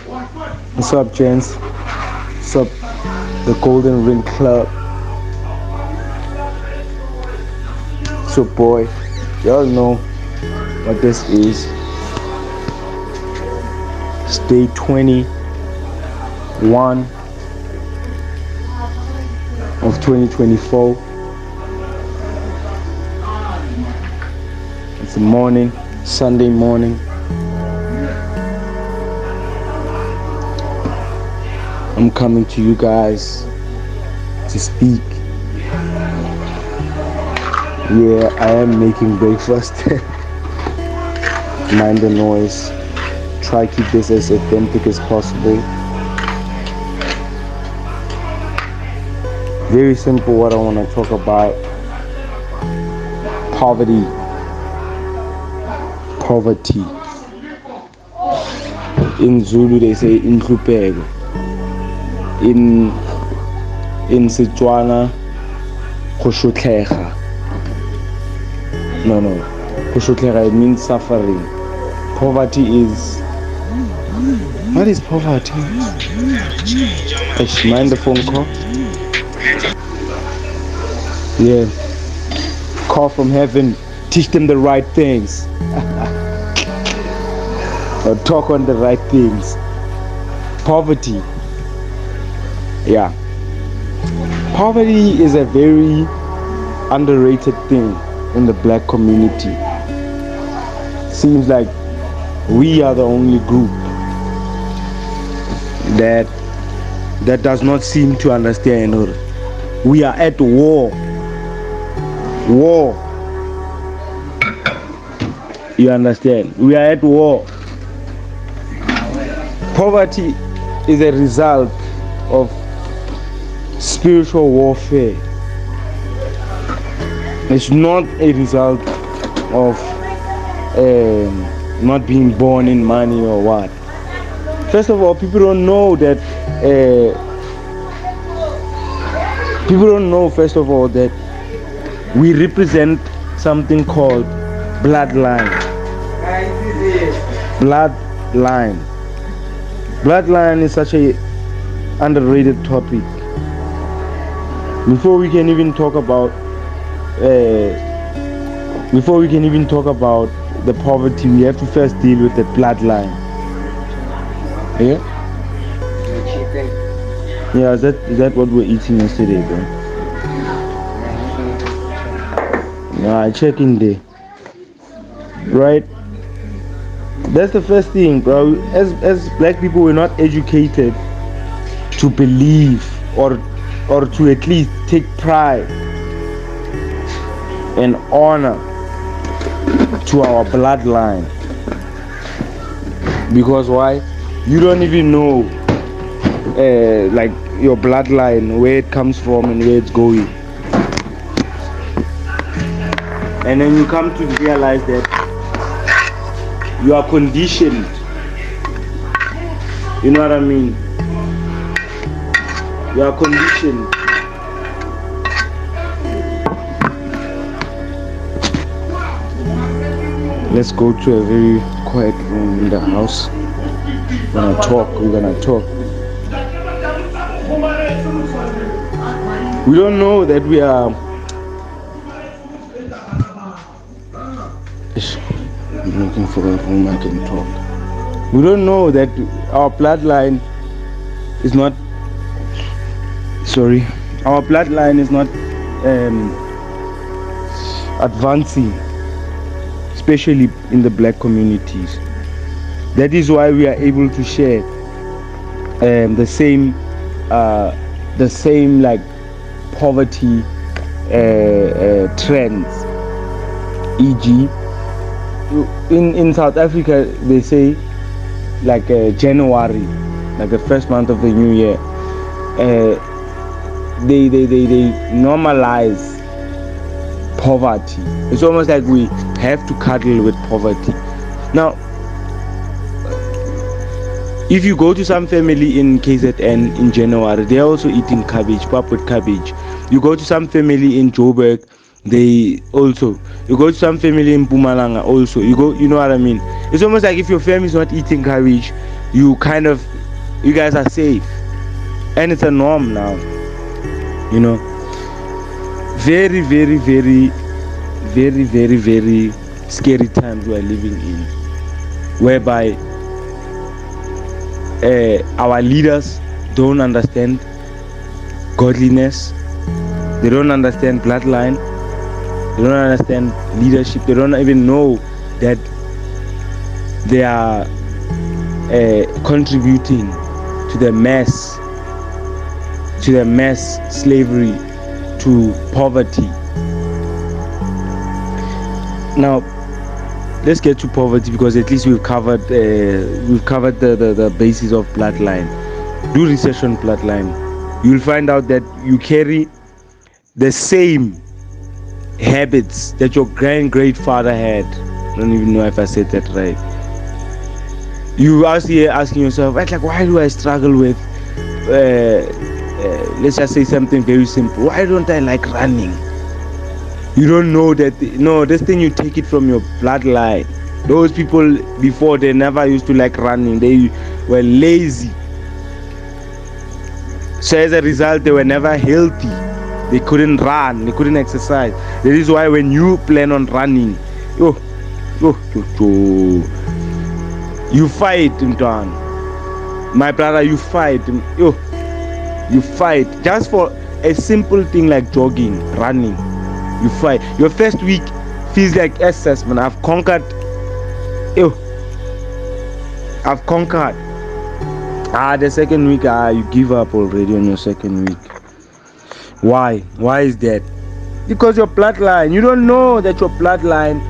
What's up, gents? What's up, the Golden Ring Club? So, boy, y'all know what this is. It's day 21 of 2024. It's a morning, Sunday morning. I'm coming to you guys to speak. Yeah, I am making breakfast. Mind the noise. Try to keep this as authentic as possible. Very simple what I want to talk about. Poverty. In Zulu they say inhlupeko. In Setswana, go shotlhega. No. Go shotlhega, it means suffering. Poverty is... What is poverty? Mind the phone call. Yeah. Call from heaven. Teach them the right things. Or talk on the right things. Poverty. Yeah. Poverty is a very underrated thing in the black community. Seems like we are the only group that does not seem to understand. Or we are at war. You understand? We are at war. Poverty is a result of spiritual warfare. It's not a result of not being born in money or what. First of all, people don't know that we represent something called bloodline. Bloodline is such a underrated topic. Before we can even talk about the poverty, we have to first deal with the bloodline. Yeah? Yeah, is that what we're eating yesterday, bro? Yeah, I check in there. Right? That's the first thing, bro. As black people, we're not educated to believe or to at least take pride and honor to our bloodline. Because why? You don't even know like your bloodline, where it comes from and where it's going. And then you come to realize that you are conditioned. You know what I mean? You are conditioned. Let's go to a very quiet room in the house. We're gonna talk. We don't know that we are... I'm looking for a room I can talk. We don't know that our bloodline is not... Our bloodline is not advancing, especially in the black communities. That is why we are able to share the same like poverty trends. E.g., in South Africa they say like January, like the first month of the new year, they normalize poverty. It's almost like we have to cuddle with poverty. Now, if you go to some family in KZN in January, they're also eating cabbage, pap with cabbage. You go to some family in Joburg, you go to some family in Mpumalanga also. You know what I mean? It's almost like if your family is not eating cabbage, you guys are safe, and it's a norm now. Very, very, very, very, very, very scary times we are living in, whereby our leaders don't understand godliness, they don't understand bloodline, they don't understand leadership, they don't even know that they are contributing to the mass slavery, to poverty. Now let's get to poverty, because at least we've covered the basis of bloodline. Do research on bloodline. You'll find out that you carry the same habits that your great father had. I don't even know if I said that right. You are here asking yourself, like, why do I struggle with let's just say something very simple. Why don't I like running? You don't know that. No, this thing, you take it from your bloodline. Those people before, they never used to like running. They were lazy. So as a result, they were never healthy. They couldn't run. They couldn't exercise. That is why when you plan on running, you fight, Mtwan. My brother, you fight. You fight just for a simple thing like jogging, running. You fight. Your first week feels like assessment. I've conquered. I've conquered. The second week, you give up already on your second week. Why? Why is that? Because your bloodline. You don't know that your bloodline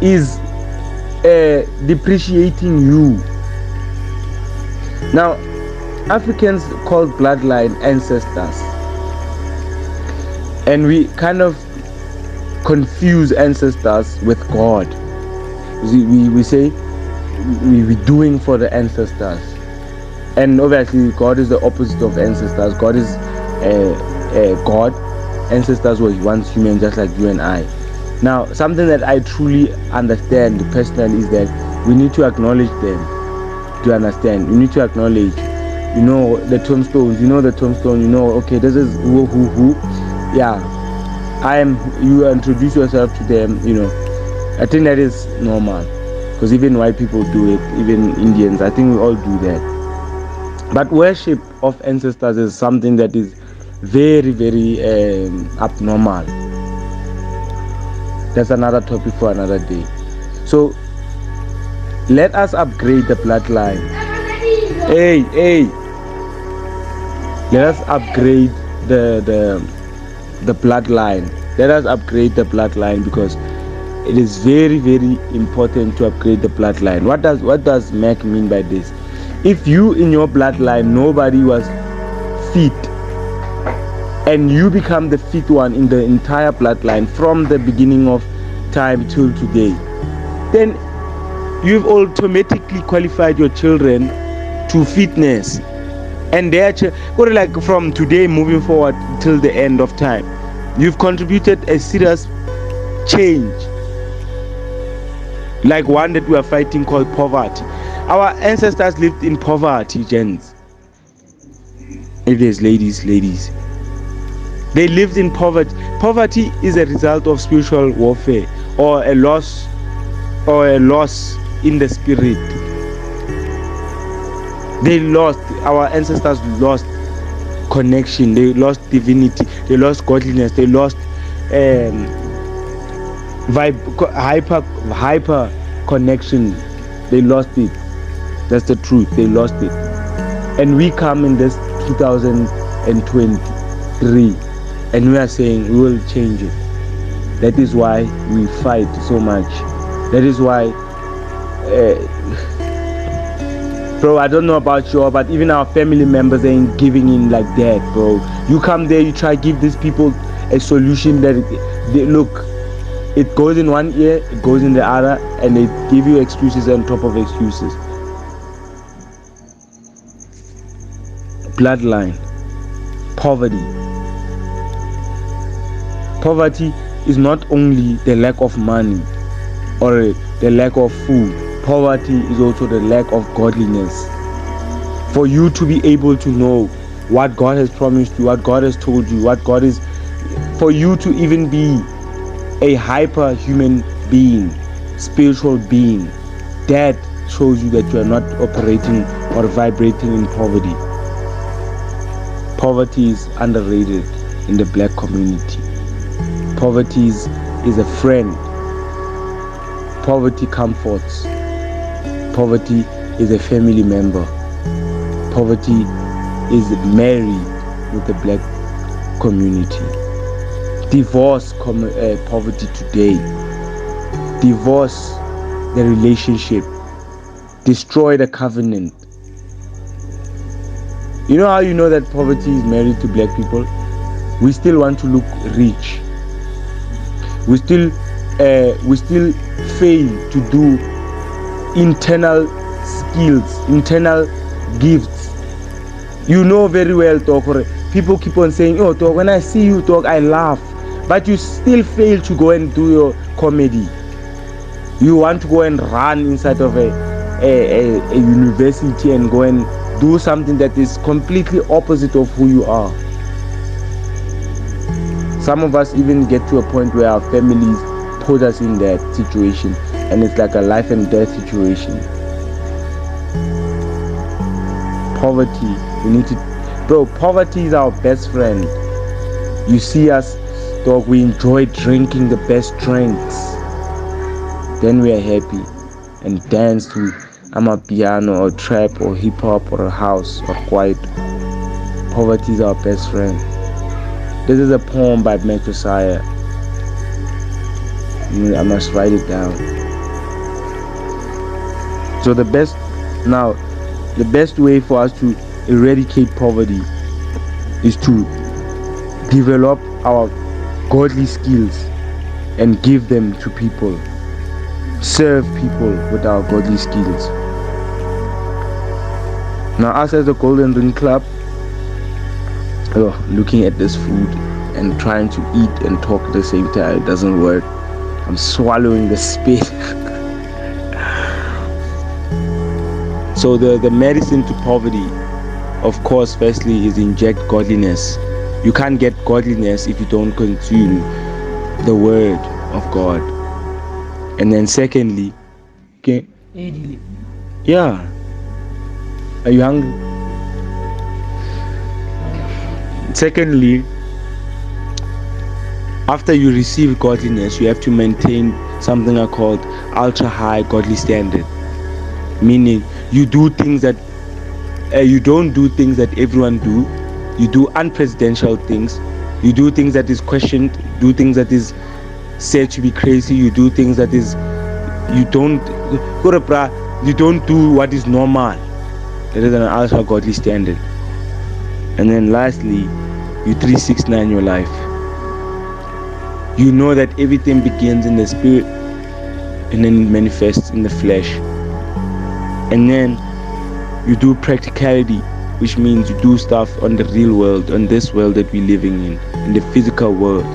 is depreciating you. Now, Africans call bloodline ancestors, and we kind of confuse ancestors with God. We say we're doing for the ancestors, and obviously God is the opposite of ancestors. God is God. Ancestors were once human, just like you and I. Now, something that I truly understand personally is that we need to acknowledge them. To understand, we need to acknowledge, the tombstones. The tombstone. Okay, this is who. Yeah, I am. You introduce yourself to them. I think that is normal, because even white people do it. Even Indians, I think we all do that. But worship of ancestors is something that is very, very abnormal. That's another topic for another day. So let us upgrade the bloodline. Hey. Let us upgrade the bloodline. Let us upgrade the bloodline, because it is very, very important to upgrade the bloodline. What does Mac mean by this? If you in your bloodline nobody was fit, and you become the fit one in the entire bloodline from the beginning of time till today, then you've automatically qualified your children to fitness, and their like from today moving forward till the end of time, you've contributed a serious change, like one that we are fighting, called poverty. Our ancestors lived in poverty, gents. If there's ladies, they lived in poverty. Poverty is a result of spiritual warfare, or a loss in the spirit. Our ancestors lost connection, they lost divinity, they lost godliness, they lost hyper connection. They lost it. That's the truth. They lost it. And we come in this 2023, and we are saying we will change it. That is why we fight so much. That is why bro, I don't know about you, but even our family members ain't giving in like that, bro. You come there, you try to give these people a solution that they look, it goes in one ear, it goes in the other, and they give you excuses on top of excuses. Bloodline, poverty. Poverty is not only the lack of money or the lack of food, Poverty is also the lack of godliness. For you to be able to know what God has promised you, what God has told you, what God is, for you to even be a hyper human being, spiritual being, that shows you that you are not operating or vibrating in poverty. Poverty is underrated in the black community. Poverty is a friend. Poverty comforts. Poverty is a family member. Poverty is married with the black community. Divorce poverty today. Divorce the relationship. Destroy the covenant. You know how you know that poverty is married to black people? We still want to look rich. We still fail to do internal skills, internal gifts. You know very well, dog. People keep on saying, "Oh, dog, when I see you, dog, I laugh," but you still fail to go and do your comedy. You want to go and run inside of a university and go and do something that is completely opposite of who you are. Some of us even get to a point where our families put us in that situation, and it's like a life and death situation. Poverty, we need to, bro, poverty is our best friend. You see us, dog, we enjoy drinking the best drinks, then we are happy and dance to amapiano or trap or hip hop or a house or quiet. Poverty is our best friend. This is a poem by Josiah. I must write it down. So the best way for us to eradicate poverty is to develop our godly skills and give them to people. Serve people with our godly skills. Now, us as the Golden Ring Club, looking at this food and trying to eat and talk at the same time, it doesn't work. I'm swallowing the spit. So the medicine to poverty, of course, firstly is inject godliness. You can't get godliness if you don't consume the word of God. And then secondly, okay, yeah, are you hungry? Secondly, after you receive godliness, you have to maintain something called ultra high godly standard. Meaning, you do things that you don't do things that everyone do. You do unpresidential things. You do things that is questioned. Do things that is said to be crazy. You do things that is you don't do what is normal. That is an ultra godly standard. And then lastly, you 369 your life. You know that everything begins in the spirit and then it manifests in the flesh. And then you do practicality, which means you do stuff on the real world, on this world that we're living in the physical world.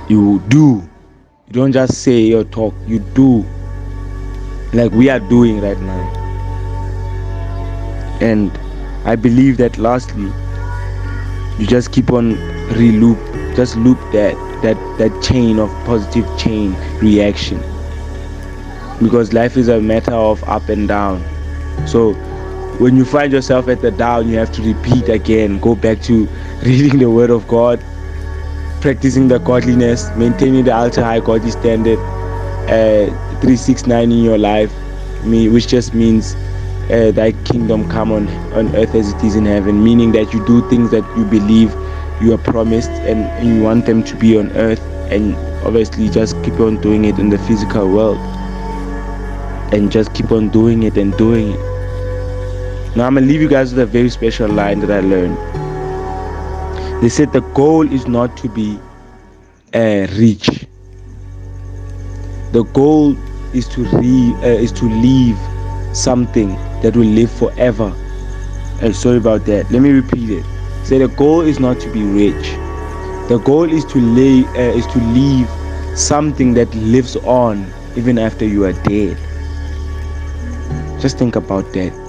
You do. You don't just say or talk, you do. Like we are doing right now. And I believe that lastly, you just keep on loop that chain of positive chain reaction. Because life is a matter of up and down. So when you find yourself at the down, you have to repeat again, go back to reading the word of God, practicing the godliness, maintaining the ultra high godly standard, 369 in your life, which just means thy kingdom come on earth as it is in heaven, meaning that you do things that you believe you are promised and you want them to be on earth, and obviously just keep on doing it in the physical world, and just keep on doing it and doing it. Now I'm gonna leave you guys with a very special line that I learned. They said the goal is not to be rich. The goal is to leave something that will live forever. Sorry about that. Let me repeat it. Say the goal is not to be rich. The goal is to leave something that lives on even after you are dead. Just think about that.